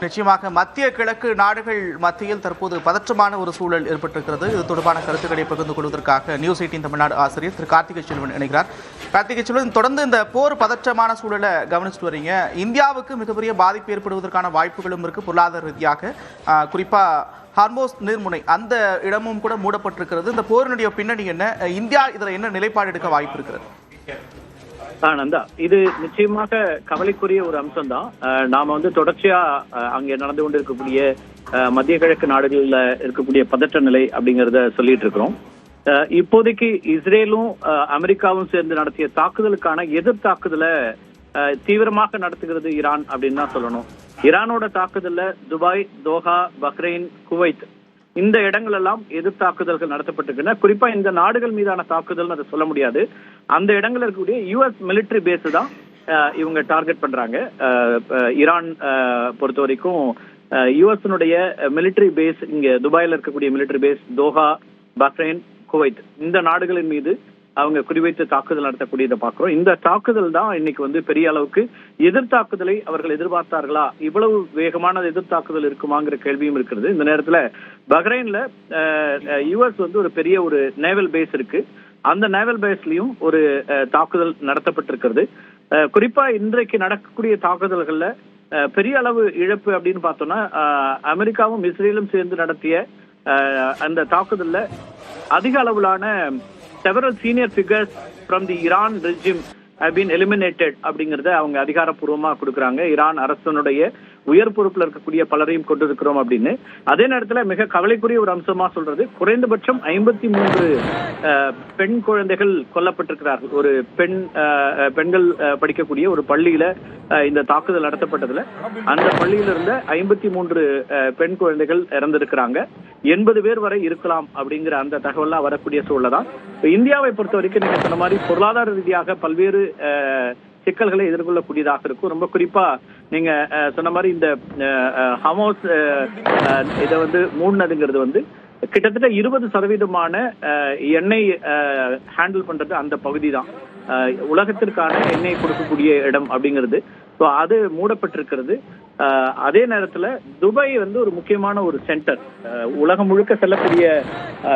நிச்சயமாக மத்திய கிழக்கு நாடுகள் மத்தியில் தற்போது பதற்றமான ஒரு சூழல் ஏற்பட்டிருக்கிறது. இது தொடர்பான கருத்துக்களை பகிர்ந்து கொள்வதற்காக நியூஸ் 18 தமிழ்நாடு ஆசிரியர் திரு கார்த்திகை செல்வன் இணைகிறார். கார்த்திகை செல்வன், தொடர்ந்து இந்த போர் பதற்றமான சூழலை கவனிச்சுட்டு வரீங்க. இந்தியாவுக்கு மிகப்பெரிய பாதிப்பு ஏற்படுவதற்கான வாய்ப்புகளும் இருக்கு. பொருளாதார ரீதியாக குறிப்பா ஹார்மோஸ் நீர்முனை அந்த இடமும் கூட மூடப்பட்டிருக்கிறது. இந்த போரினுடைய பின்னணி என்ன? இந்தியா இதுல என்ன நிலைப்பாடு எடுக்க வாய்ப்பு இருக்கிறது? நந்தா, இது நிச்சயமாக கவலைக்குரிய ஒரு அம்சம் தான். நாம தொடர்ச்சியா அங்கே நடந்து கொண்டு இருக்கக்கூடிய மத்திய கிழக்கு நாடுகள்ல இருக்கக்கூடிய பதற்ற நிலை அப்படிங்கறத சொல்லிட்டு இருக்கிறோம். இப்போதைக்கு இஸ்ரேலும் அமெரிக்காவும் சேர்ந்து நடத்திய தாக்குதலுக்கான எதிர் தாக்குதலை தீவிரமாக நடத்துகிறது ஈரான் அப்படின்னு தான் சொல்லணும். ஈரானோட தாக்குதல்ல துபாய், தோஹா, பஹ்ரைன், குவைத் இந்த இடங்கள் எல்லாம் எதிர் தாக்குதல்கள் நடத்தப்பட்டிருக்கின்றன. குறிப்பா இந்த நாடுகள் மீதான தாக்குதல் அதை சொல்ல முடியாது. அந்த இடங்கள் இருக்கக்கூடிய யுஎஸ் மிலிட்டரி பேஸ் தான் இவங்க டார்கெட் பண்றாங்க. ஈரான் பொறுத்த வரைக்கும் யுஎஸ்னுடைய மிலிட்டரி பேஸ் இங்க துபாயில இருக்கக்கூடிய military base, Doha, Bahrain, Kuwait இந்த நாடுகளின் மீது அவங்க குறிவைத்து தாக்குதல் நடத்தக்கூடியதை பார்க்கிறோம். இந்த தாக்குதல் தான் இன்னைக்கு பெரிய அளவுக்கு எதிர் தாக்குதலை அவர்கள் எதிர்பார்த்தார்களா, இவ்வளவு வேகமான எதிர் தாக்குதல் இருக்குமாங்கிற கேள்வியும் இருக்கிறது. இந்த நேரத்துல பஹ்ரைன்ல யுஎஸ் ஒரு பெரிய ஒரு நேவல் பேஸ் இருக்கு. அந்த நேவல் பேஸ்லயும் ஒரு தாக்குதல் நடத்தப்பட்டிருக்கிறது. குறிப்பா இன்றைக்கு நடக்கக்கூடிய தாக்குதல்கள்ல பெரிய அளவு இழப்பு அப்படின்னு பார்த்தோம்னா அமெரிக்காவும் இஸ்ரேலும் சேர்ந்து நடத்திய அந்த தாக்குதல்ல அதிக அளவிலான several senior figures from the Iran regime have been eliminated அப்படிங்கறத அவங்க அதிகாரப்பூர்வமா கொடுக்கறாங்க. ஈரான் அரசனுடைய உயர் பொறுப்புல இருக்கக்கூடிய பலரையும் கொண்டிருக்கிறோம் அப்படின்னு. அதே நேரத்துல மிக கவலைக்குரிய ஒரு அம்சமா சொல்றது, குறைந்தபட்சம் 53 பெண் குழந்தைகள் கொல்லப்பட்டிருக்கிறார்கள். ஒரு பெண்கள் படிக்கக்கூடிய ஒரு பள்ளியில இந்த தாக்குதல் நடத்தப்பட்டதுல அந்த பள்ளியில இருந்த 53 பெண் குழந்தைகள் இறந்திருக்கிறாங்க. 80 பேர் வரை இருக்கலாம் அப்படிங்கிற அந்த தகவல்லாம் வரக்கூடிய சூழல் தான். இந்தியாவை பொறுத்த வரைக்கும் நீங்க சொன்ன மாதிரி பொருளாதார ரீதியாக பல்வேறு சிக்கல்களை எதிர்கொள்ளக்கூடியதாக இருக்கும். ரொம்ப குறிப்பா நீங்க சொன்ன மாதிரி இந்த ஹமாஸ் இதை மூடினதுங்கிறது கிட்டத்தட்ட 20% எண்ணெய் ஹேண்டில் பண்றது அந்த பகுதி தான். உலகத்திற்கான எண்ணெய் கொடுக்கக்கூடிய இடம் அப்படிங்கிறது அது மூடப்பட்டிருக்கிறது. அதே நேரத்துல துபாய் ஒரு முக்கியமான ஒரு சென்டர், உலகம் முழுக்க செல்லக்கூடிய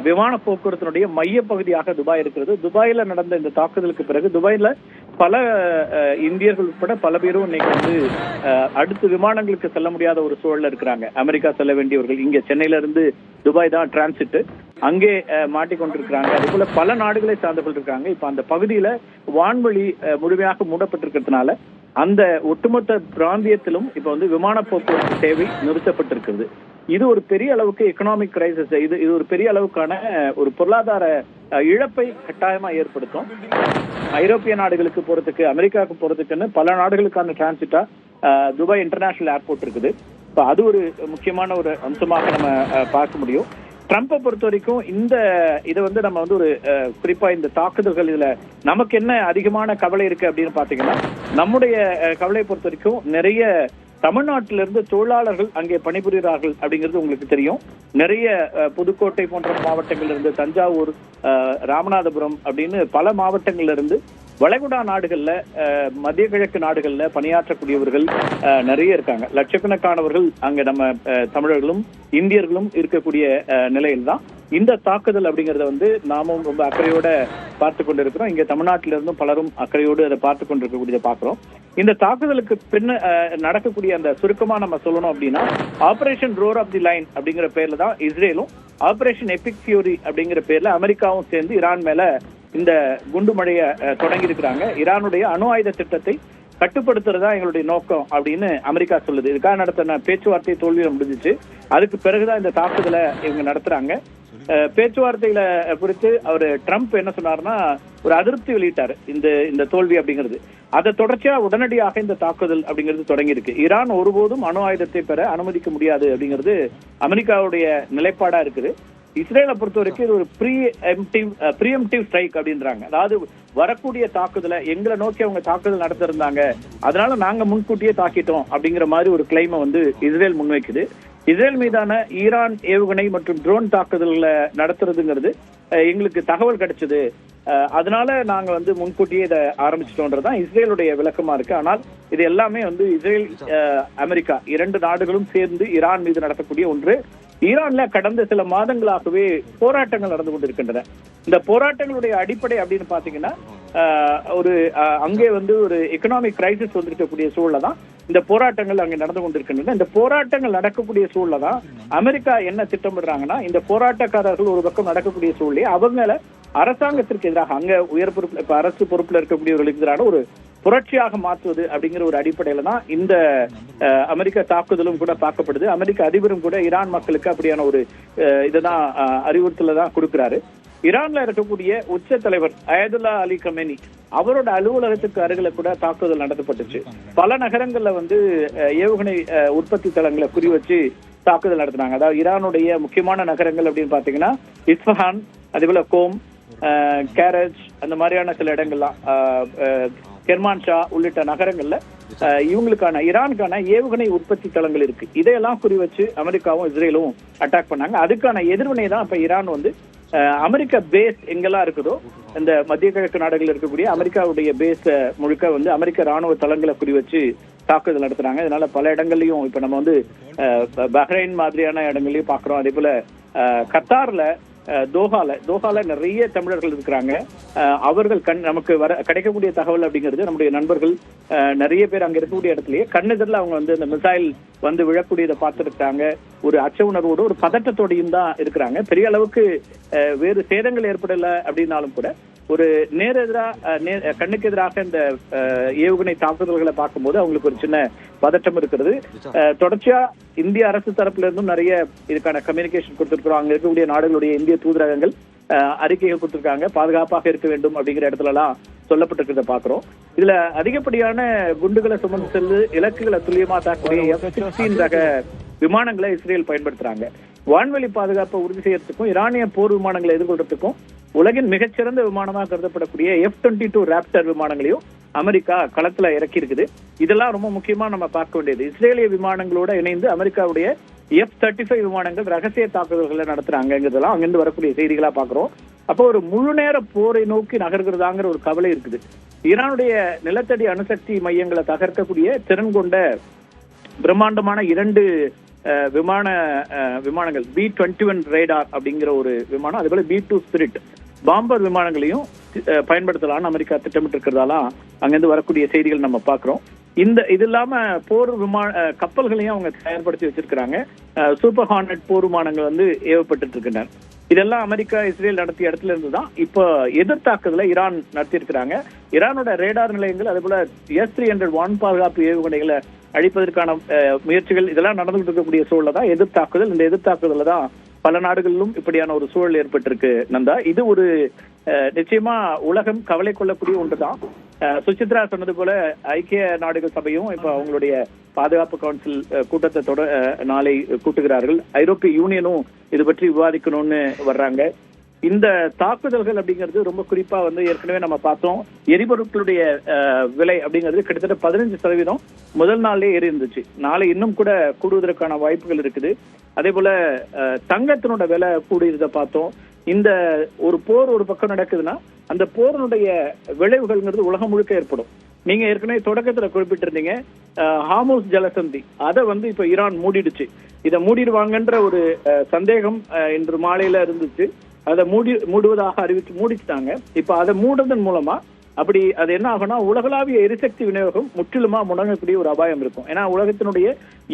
விமான போக்குவரத்தினுடைய மைய பகுதியாக துபாய் இருக்கிறது. துபாயில நடந்த இந்த தாக்குதலுக்கு பிறகு துபாயில பல இந்தியர்கள் உட்பட பல பேரும் இன்னைக்கு அடுத்த விமானங்களுக்கு செல்ல முடியாத ஒரு சூழல்ல இருக்கிறாங்க. அமெரிக்கா செல்ல வேண்டியவர்கள் இங்க சென்னையில இருந்து துபாய் தான் டிரான்சிட், அங்கே மாட்டிக்கொண்டிருக்கிறாங்க. அதே போல பல நாடுகளை சார்ந்தவர்கள் இருக்காங்க. இப்ப அந்த பகுதியில வான்வழி முழுமையாக மூடப்பட்டிருக்கிறதுனால அந்த ஒட்டுமொத்த பிராந்தியத்திலும் இப்ப விமான போக்குவரத்து சேவை நிறுத்தப்பட்டிருக்கிறது. இது ஒரு பெரிய அளவுக்கு எக்கனாமிக் கிரைசிஸ், இது ஒரு பெரிய அளவுக்கான ஒரு பொருளாதார இழப்பை கட்டாயமா ஏற்படுத்தும். ஐரோப்பிய நாடுகளுக்கு போறதுக்கு, அமெரிக்காவுக்கு போறதுக்குன்னு பல நாடுகளுக்கான டிரான்சிட்டா துபாய் இன்டர்நேஷனல் ஏர்போர்ட் இருக்குது. இப்ப அது ஒரு முக்கியமான ஒரு அம்சமாக நம்ம பார்க்க முடியும். ட்ரம்பை பொறுத்த வரைக்கும் இதை நம்ம ஒரு குறிப்பா இந்த தாக்குதல்கள் இதுல நமக்கு என்ன அதிகமான கவலை இருக்கு அப்படின்னு பாத்தீங்கன்னா, நம்முடைய கவலையை பொறுத்த வரைக்கும் நிறைய தமிழ்நாட்டிலிருந்து தொழிலாளர்கள் அங்கே பணிபுரிகிறார்கள் அப்படிங்கிறது உங்களுக்கு தெரியும். நிறைய புதுக்கோட்டை போன்ற மாவட்டங்கள்ல இருந்து, தஞ்சாவூர், ராமநாதபுரம் அப்படின்னு பல மாவட்டங்கள்ல இருந்து வளைகுடா நாடுகள்ல, மத்திய கிழக்கு நாடுகள்ல பணியாற்றக்கூடியவர்கள் நிறைய இருக்காங்க. லட்சக்கணக்கானவர்கள் அங்க நம்ம தமிழர்களும் இந்தியர்களும் இருக்கக்கூடிய நிலையில்தான் இந்த தாக்குதல் அப்படிங்கறத நாமும் ரொம்ப அக்கறையோட பார்த்து கொண்டிருக்கிறோம். இங்க தமிழ்நாட்டில இருந்தும் பலரும் அக்கறையோடு அதை பார்த்து கொண்டிருக்கக்கூடியதை பாக்குறோம். இந்த தாக்குதலுக்கு பின்ன நடக்கக்கூடிய அந்த சுருக்கமா நம்ம சொல்லணும் அப்படின்னா, operation roar of the line அப்படிங்கிற பேர்ல தான் இஸ்ரேலும், ஆபரேஷன் எபிக் ஃபியூரி அப்படிங்கிற பேர்ல அமெரிக்காவும் சேர்ந்து ஈரான் மேல இந்த குண்டு மழையை தொடங்கி இருக்கிறாங்க. ஈரானுடைய அணு ஆயுத திட்டத்தை கட்டுப்படுத்துறதா எங்களுடைய நோக்கம் அப்படின்னு அமெரிக்கா சொல்லுது. இதுக்காக நடத்தின பேச்சுவார்த்தை தோல்வியில முடிஞ்சிச்சு. அதுக்கு பிறகுதான் இந்த தாக்குதலை இவங்க நடத்துறாங்க. பேச்சுவார்த்தையில குறித்து அவர் ட்ரம்ப் என்ன சொன்னாருன்னா, ஒரு அதிருப்தி வெளியிட்டாரு இந்த தோல்வி அப்படிங்கிறது. அதை தொடர்ச்சியா உடனடியாக இந்த தாக்குதல் அப்படிங்கிறது தொடங்கி இருக்கு. ஈரான் ஒருபோதும் அணு ஆயுதத்தை பெற அனுமதிக்க முடியாது அப்படிங்கிறது அமெரிக்காவுடைய நிலைப்பாடா இருக்குது. இஸ்ரேலை பொறுத்த வரைக்கும் இது ஒரு ப்ரீஎம்டிவ் ஸ்ட்ரைக் அப்படின்றாங்க. அதாவது வரக்கூடிய தாக்குதலை எங்களை நோக்கி அவங்க தாக்குதல் நடத்திருந்தாங்க, அதனால நாங்க முன்கூட்டியே தாக்கிட்டோம் அப்படிங்கிற மாதிரி ஒரு கிளைமை இஸ்ரேல் முன்வைக்குது. இஸ்ரேல் மீதான ஈரான் ஏவுகணை மற்றும் ட்ரோன் தாக்குதல்களை நடத்துறதுங்கிறது எங்களுக்கு தகவல் கிடைச்சது, அதனால நாங்க வந்து முன்கூட்டியே இதை ஆரம்பிச்சிட்டோன்றதுதான் இஸ்ரேலுடைய விளக்கமா இருக்கு. ஆனால் இது எல்லாமே வந்து இஸ்ரேல் அமெரிக்கா 2 நாடுகளும் சேர்ந்து ஈரான் மீது நடத்தக்கூடிய ஒன்று. ஈரான்ல கடந்த சில மாதங்களாகவே போராட்டங்கள் நடந்து கொண்டிருக்கின்றன. இந்த போராட்டங்களுடைய அடிப்படை அப்படின்னு பாத்தீங்கன்னா அங்கே வந்து ஒரு எக்கனாமிக் கிரைசிஸ் வந்திருக்கக்கூடிய சூழல தான் இந்த போராட்டங்கள் அங்கே நடந்து கொண்டிருக்கின்றன. இந்த போராட்டங்கள் நடக்கக்கூடிய சூழல தான் அமெரிக்கா என்ன திட்டமிடுறாங்கன்னா, இந்த போராட்டக்காரர்கள் ஒரு பக்கம் நடக்கக்கூடிய சூழலே அவங்கள அரசாங்கத்திற்கு எதிராக அங்க உயர் பொறுப்புல இப்ப அரசு பொறுப்புல இருக்கக்கூடியவர்களுக்கு எதிரான ஒரு புரட்சியாக மாற்றுவது அப்படிங்கிற ஒரு அடிப்படையில தான் இந்த அமெரிக்க தாக்குதலும் கூட பார்க்கப்படுது. அமெரிக்க அதிபரும் கூட ஈரான் மக்களுக்கு அப்படியான ஒரு இதுதான் அறிவுறுத்தல தான் கொடுக்கிறாரு. ஈரான்ல இருக்கக்கூடிய உச்ச தலைவர் அயதுல்லா அலி கமேனி அவரோட அலுவலகத்துக்கு அருகில கூட தாக்குதல் நடத்தப்பட்டுச்சு. பல நகரங்கள்ல வந்து ஏவுகணை உற்பத்தி தளங்களை குறி வச்சு தாக்குதல் நடத்தினாங்க. அதாவது ஈரானுடைய முக்கியமான நகரங்கள் அப்படின்னு பாத்தீங்கன்னா இஸ்ஃபஹான், அதேபோல கோம், கேரஜ், அந்த மாதிரியான சில இடங்கள்லாம், கெர்மான்ஷா உள்ளிட்ட நகரங்கள்ல இவங்களுக்கான ஈரானுக்கான ஏவுகணை உற்பத்தி தளங்கள் இருக்கு. இதையெல்லாம் குறி வச்சு அமெரிக்காவும் இஸ்ரேலும் அட்டாக் பண்ணாங்க. அதுக்கான எதிர்வினை தான் இப்ப ஈரான் வந்து அமெரிக்க பேஸ் எங்கெல்லாம் இருக்குதோ இந்த மத்திய கிழக்கு நாடுகள் இருக்கக்கூடிய அமெரிக்காவுடைய பேஸ் முழுக்க வந்து அமெரிக்க ராணுவ தளங்களை குறி வச்சு தாக்குதல் நடத்துறாங்க. இதனால பல இடங்கள்லயும் இப்ப நம்ம வந்து பஹ்ரைன் மாதிரியான இடங்கள்லயும் பாக்குறோம். அதே போல கத்தார்ல தோஹால நிறைய தமிழர்கள் இருக்கிறாங்க. அவர்கள் நமக்கு கிடைக்கக்கூடிய தகவல் அப்படிங்கிறது நம்முடைய நண்பர்கள் நிறைய பேர் அங்க இருக்கக்கூடிய இடத்துலயே கண்ணெதிரில் அவங்க வந்து இந்த மிசைல் வந்து விழக்கூடியதை பார்த்துருக்காங்க. ஒரு அச்ச உணர்வோடு ஒரு பதட்டத்தோடையும் தான் இருக்கிறாங்க. பெரிய அளவுக்கு வேறு சேதங்கள் ஏற்படல அப்படின்னாலும் கூட ஒரு கண்ணுக்கு எதிராக இந்த ஏவுகணை தாக்குதல்களை பார்க்கும்போது அவங்களுக்கு ஒரு சின்ன பதட்டம் இருக்கிறது. தொடர்ச்சியா இந்திய அரசு தரப்புல இருந்தும் நிறைய இதுக்கான கம்யூனிகேஷன் கொடுத்திருக்கிறோம். அங்க இருக்கக்கூடிய நாடுகளுடைய இந்திய தூதரகங்கள் அறிக்கைகள் கொடுத்திருக்காங்க. பாதுகாப்பாக இருக்க வேண்டும் அப்படிங்கிற இடத்துல எல்லாம் சொல்லப்பட்டிருக்கிறத பாக்குறோம். இதுல அதிகப்படியான குண்டுகளை சுமந்து செல்லு இலக்குகளை துல்லியமா தாக்கக்கூடிய F-16 ரக விமானங்களை இஸ்ரேல் பயன்படுத்துறாங்க. வான்வெளி பாதுகாப்பை உறுதி செய்யறதுக்கும் ஈரானிய போர் விமானங்களை எதிர்கொள்றதுக்கும் உலகின் மிகச்சிறந்த விமானமாக கருதப்படக்கூடிய F-22 ராப்டர் விமானங்களையும் அமெரிக்கா களத்துல இறக்கி இருக்குது. இதெல்லாம் ரொம்ப முக்கியமா நம்ம பார்க்க வேண்டியது. இஸ்ரேலிய விமானங்களோட இணைந்து அமெரிக்காவுடைய F-35 விமானங்கள் ரகசிய தாக்குதல்களை நடத்துறாங்கிறதெல்லாம் அங்கிருந்து வரக்கூடிய செய்திகளா பாக்குறோம். அப்போ ஒரு முழு நேர போரை நோக்கி நகர்கிறதாங்கிற ஒரு கவலை இருக்குது. ஈரானுடைய நிலத்தடி அணுசக்தி மையங்களை தகர்க்கக்கூடிய திறன் கொண்ட பிரம்மாண்டமான 2 விமானங்கள் B-21 ரேடார் அப்படிங்கிற ஒரு விமானம், அதே போல B-2 ஸ்பிரிட் பாம்பர் விமானங்களையும் பயன்படுத்தலாம்னு அமெரிக்கா திட்டமிட்டு இருக்கிறதாலாம் அங்கிருந்து வரக்கூடிய செய்திகள் நம்ம பாக்குறோம். இது இல்லாம போர் கப்பல்களையும் அவங்க தயார்படுத்தி வச்சிருக்கிறாங்க. சூப்பர் ஹார்னட் போர் விமானங்கள் வந்து ஏவப்பட்டு இருக்கின்றன. இதெல்லாம் அமெரிக்கா இஸ்ரேல் நடத்திய இடத்துல இருந்துதான் இப்ப எதிர்த்தாக்குதலை ஈரான் நடத்தி இருக்கிறாங்க. ஈரானோட ரேடார் நிலையங்கள் அதே போல S-300 வான் பாதுகாப்பு ஏவுகணைகளை அழிப்பதற்கான முயற்சிகள் இதெல்லாம் நடந்துகிட்டு இருக்கக்கூடிய சூழல தான் எதிர்த்தாக்குதல். இந்த எதிர்த்தாக்குதல தான் பல நாடுகளிலும் இப்படியான ஒரு சூழல் ஏற்பட்டிருக்கு நந்தா. இது ஒரு நிச்சயமா உலகம் கவலை கொள்ளக்கூடிய ஒன்றுதான். சுசித்ரா சொன்னது போல ஐக்கிய நாடுகள் சபையும் இப்ப அவங்களுடைய பாதுகாப்பு கவுன்சில் கூட்டத்தை நாளை கூட்டுகிறார்கள். ஐரோப்பிய யூனியனும் இது பற்றி விவாதிக்கணும்னு வர்றாங்க. இந்த தாக்குதல்கள் அப்படிங்கிறது ரொம்ப குறிப்பா வந்து ஏற்கனவே நம்ம பார்த்தோம். எரிபொருட்களுடைய விலை அப்படிங்கிறது கிட்டத்தட்ட 15% முதல் நாள்லயே ஏறி இருந்துச்சு. நாளை இன்னும் கூட கூடுவதற்கான வாய்ப்புகள் இருக்குது. அதே போல தங்கத்தினோட விலை கூடியதை பார்த்தோம். இந்த ஒரு போர் ஒரு பக்கம் நடக்குதுன்னா அந்த போரினுடைய விளைவுகள்ங்கிறது உலகம் முழுக்க ஏற்படும். நீங்க ஏற்கனவே தொடக்கத்துல குறிப்பிட்டிருந்தீங்க ஹார்முஸ் ஜலசந்தி, அதை வந்து இப்ப ஈரான் மூடிடுச்சு. இதை மூடிடுவாங்கன்ற ஒரு சந்தேகம் இன்று மாலையில இருந்துச்சு. அதை மூடுவதாக அறிவிச்சு மூடிச்சுட்டாங்க. இப்ப அதை மூடுறதன் மூலமா அப்படி அது என்ன ஆகும்னா உலகளாவிய எரிசக்தி விநியோகம் முற்றிலுமா முடங்கக்கூடிய ஒரு அபாயம் இருக்கும். ஏன்னா உலகத்தினுடைய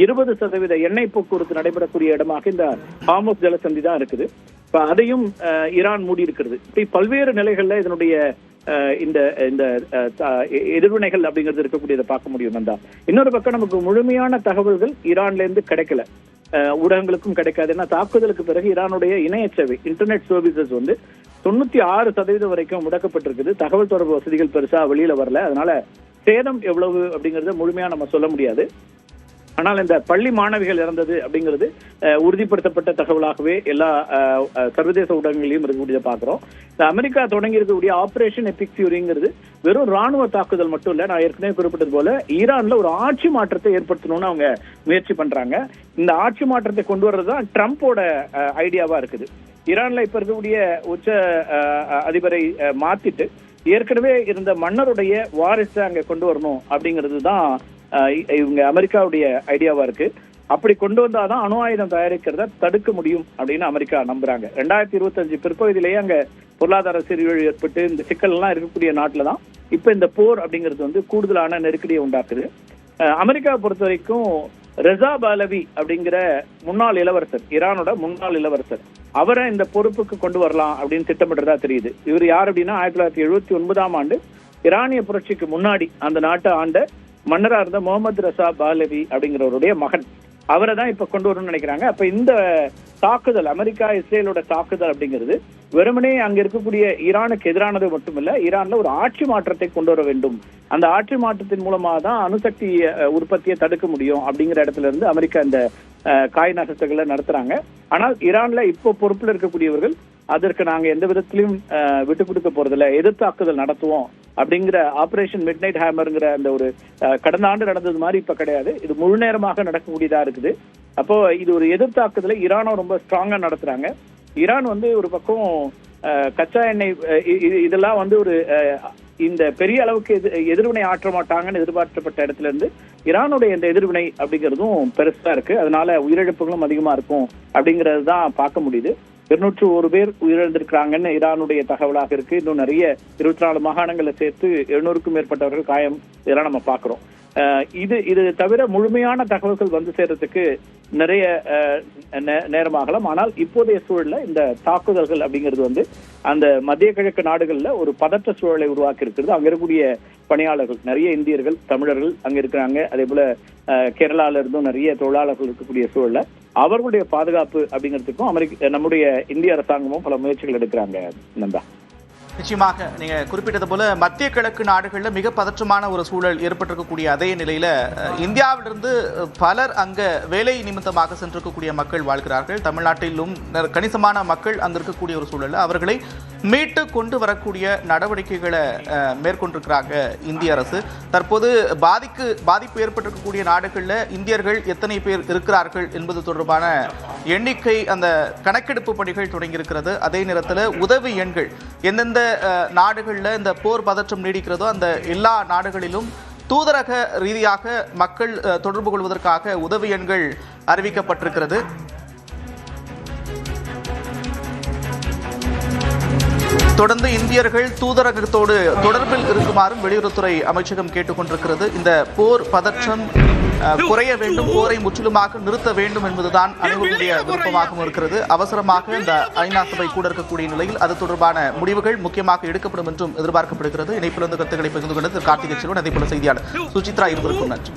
20% எண்ணெய் போக்குவரத்து நடைபெறக்கூடிய இடமாக இந்த ஹார்முஸ் ஜலசந்தி தான் இருக்குது. இப்ப அதையும் ஈரான் மூடி இருக்கிறது. இப்படி பல்வேறு நிலைகள்ல இதனுடைய இந்த இந்த எதிர்வினைகள் அப்படிங்கிறது இருக்கக்கூடியதை பார்க்க முடியும். நந்தா, இன்னொரு பக்கம் நமக்கு முழுமையான தகவல்கள் ஈரான்ல இருந்து கிடைக்கல, ஊடகங்களுக்கும் கிடைக்காது. ஏன்னா தாக்குதலுக்கு பிறகு ஈரானுடைய இணைய சேவை இன்டர்நெட் சர்வீசஸ் வந்து 96% வரைக்கும் முடக்கப்பட்டிருக்குது. தகவல் தொடர்பு வசதிகள் பெருசா வெளியில வரல. அதனால சேதம் எவ்வளவு அப்படிங்கறத முழுமையா நம்ம சொல்ல முடியாது. ஆனால் இந்த பள்ளி மாணவிகள் இறந்தது அப்படிங்கிறது உறுதிப்படுத்தப்பட்ட தகவலாகவே எல்லா சர்வதேச ஊடகங்களையும் இருக்கக்கூடியதை பார்க்கிறோம். இந்த அமெரிக்கா தொடங்கி இருக்கக்கூடிய ஆபரேஷன் எபிக் ஃபியூரிங்கிறது வெறும் ராணுவ தாக்குதல் மட்டும் இல்ல, நான் ஏற்கனவே குறிப்பிட்டது போல ஈரான்ல ஒரு ஆட்சி மாற்றத்தை ஏற்படுத்தணும்னு அவங்க முயற்சி பண்றாங்க. இந்த ஆட்சி மாற்றத்தை கொண்டு வர்றதுதான் ட்ரம்போட ஐடியாவா இருக்குது. ஈரான்ல இப்ப இருக்கக்கூடிய உச்ச அதிபரை மாத்திட்டு ஏற்கனவே இருந்த மன்னருடைய வாரிசை அங்க கொண்டு வரணும் அப்படிங்கிறது தான் இவங்க அமெரிக்காவுடைய ஐடியாவா இருக்கு. அப்படி கொண்டு வந்தாதான் அணு ஆயுதம் தயாரிக்கிறத தடுக்க முடியும் அப்படின்னு அமெரிக்கா நம்புறாங்க. 2025 பிற்பகுதியிலேயே அங்க பொருளாதார சீர்கேடு ஏற்பட்டு இந்த சிக்கல் எல்லாம் இருக்கக்கூடிய நாட்டுல தான் இப்ப இந்த போர் அப்படிங்கிறது கூடுதலான நெருக்கடியை உண்டாக்குது. அமெரிக்காவை பொறுத்த வரைக்கும் ரெசா பாலவி அப்படிங்கிற முன்னாள் இளவரசர், ஈரானோட முன்னாள் இளவரசர், அவரை இந்த பொறுப்புக்கு கொண்டு வரலாம் அப்படின்னு திட்டமிடுறதா தெரியுது. இவர் யார் அப்படின்னா 1979ஆம் ஆண்டு ஈரானிய புரட்சிக்கு முன்னாடி அந்த நாட்டை ஆண்ட மன்னரா இருந்த முகமது ரெசா பாலவி அப்படிங்கிறவருடைய மகன். அவரை தான் இப்ப கொண்டு வரணும்னு நினைக்கிறாங்க. அப்ப இந்த தாக்குதல், அமெரிக்கா இஸ்ரேலோட தாக்குதல் அப்படிங்கிறது வெறுமனே அங்க இருக்கக்கூடிய ஈரானுக்கு எதிரானது மட்டுமில்ல, ஈரான்ல ஒரு ஆட்சி மாற்றத்தை கொண்டு வர வேண்டும். அந்த ஆட்சி மாற்றத்தின் மூலமா தான் அணுசக்தி உற்பத்தியை தடுக்க முடியும் அப்படிங்கிற இடத்துல இருந்து அமெரிக்கா இந்த காய் நகர்த்துகளை நடத்துறாங்க. ஆனால் ஈரான்ல இப்போ பொறுப்புல இருக்கக்கூடியவர்கள் அதற்கு நாங்க எந்த விதத்திலையும் விட்டு கொடுக்க போறதில்ல, எதிர்த்தாக்குதல் நடத்துவோம் அப்படிங்கிற ஆபரேஷன் மிட் நைட் ஹேமர்ங்கிற அந்த ஒரு கடந்த ஆண்டு நடந்தது மாதிரி இப்ப கிடையாது, இது முழு நேரமாக நடக்கக்கூடியதா இருக்குது. அப்போ இது ஒரு எதிர்த்தாக்குதலை ஈரானும் ரொம்ப ஸ்ட்ராங்கா நடத்துறாங்க. ஈரான் ஒரு பக்கம் கச்சா எண்ணெய் இதெல்லாம் ஒரு இந்த பெரிய அளவுக்கு எதிர்வினை ஆற்ற மாட்டாங்கன்னு எதிர்பார்க்கப்பட்ட இடத்துல இருந்து ஈரானுடைய இந்த எதிர்வினை அப்படிங்கிறதும் பெருசா இருக்கு. அதனால உயிரிழப்புகளும் அதிகமா இருக்கும் அப்படிங்கறது தான் பார்க்க முடியுது. 201 பேர் உயிரிழந்திருக்கிறாங்கன்னு ஈரானுடைய தகவலாக இருக்கு. இன்னும் நிறைய 24 மாகாணங்களை சேர்த்து 700க்கும் மேற்பட்டவர்கள் காயம், இதெல்லாம் நம்ம பாக்குறோம். இது தவிர முழுமையான தகவல்கள் வந்து சேர்றதுக்கு நிறைய நேரமாகலாம். ஆனால் இப்போதைய சூழல்ல இந்த தாக்குதல்கள் அப்படிங்கிறது அந்த மத்திய கிழக்கு நாடுகள்ல ஒரு பதற்ற சூழலை உருவாக்கி இருக்கிறது. அங்க இருக்கக்கூடிய பணியாளர்கள், நிறைய இந்தியர்கள், தமிழர்கள் அங்க இருக்கிறாங்க. அதே போல கேரளால இருந்தும் நிறைய தொழிலாளர்கள் இருக்கக்கூடிய சூழல்ல அவர்களுடைய பாதுகாப்பு அப்படிங்கிறதுக்கும் நம்முடைய இந்திய அரசாங்கமும் பல முயற்சிகள் எடுக்கிறாங்க. நந்தா, நிச்சயமாக நீங்க குறிப்பிட்டது போல மத்திய கிழக்கு நாடுகளில் மிக பதற்றமான ஒரு சூழல் ஏற்பட்டிருக்கக்கூடிய அதே நிலையில இந்தியாவிலிருந்து பலர் அங்க வேலை நிமித்தமாக சென்றிருக்கக்கூடிய மக்கள் வாழ்கிறார்கள். தமிழ்நாட்டிலும் கணிசமான மக்கள் அங்க இருக்கக்கூடிய ஒரு சூழல்ல அவர்களை மீட்டு கொண்டு வரக்கூடிய நடவடிக்கைகளை மேற்கொண்டிருக்கிறாங்க இந்திய அரசு. தற்போது பாதிப்பு ஏற்பட்டிருக்கக்கூடிய நாடுகளில் இந்தியர்கள் எத்தனை பேர் இருக்கிறார்கள் என்பது தொடர்பான எண்ணிக்கை, அந்த கணக்கெடுப்பு பணிகள் தொடங்கியிருக்கிறது. அதே நேரத்தில் உதவி எண்கள் எந்தெந்த நாடுகளில் இந்த போர் பதற்றம் நீடிக்கிறதோ அந்த எல்லா நாடுகளிலும் தூதரக ரீதியாக மக்கள் தொடர்பு கொள்வதற்காக உதவி எண்கள் அறிவிக்கப்பட்டிருக்கிறது. தொடர்ந்து இந்தியர்கள் தூதரகத்தோடு தொடர்பில் இருக்குமாறும் வெளியுறவுத்துறை அமைச்சகம் கேட்டுக்கொண்டிருக்கிறது. இந்த போர் பதற்றம் குறைய வேண்டும், போரை முற்றிலுமாக நிறுத்த வேண்டும் என்பதுதான் அனைவருடைய விருப்பமாகவும் இருக்கிறது. அவசரமாக இந்த ஐநா சபை கூட இருக்கக்கூடிய நிலையில் அது தொடர்பான முடிவுகள் முக்கியமாக எடுக்கப்படும் என்றும் எதிர்பார்க்கப்படுகிறது. இணைப்பிலிருந்து கருத்துக்களை பகிர்ந்து கொண்டது திரு கார்த்திகை செல்வன், அதே போல செய்தியாளர் சுசித்ரா, இருவருக்கும் நன்றி.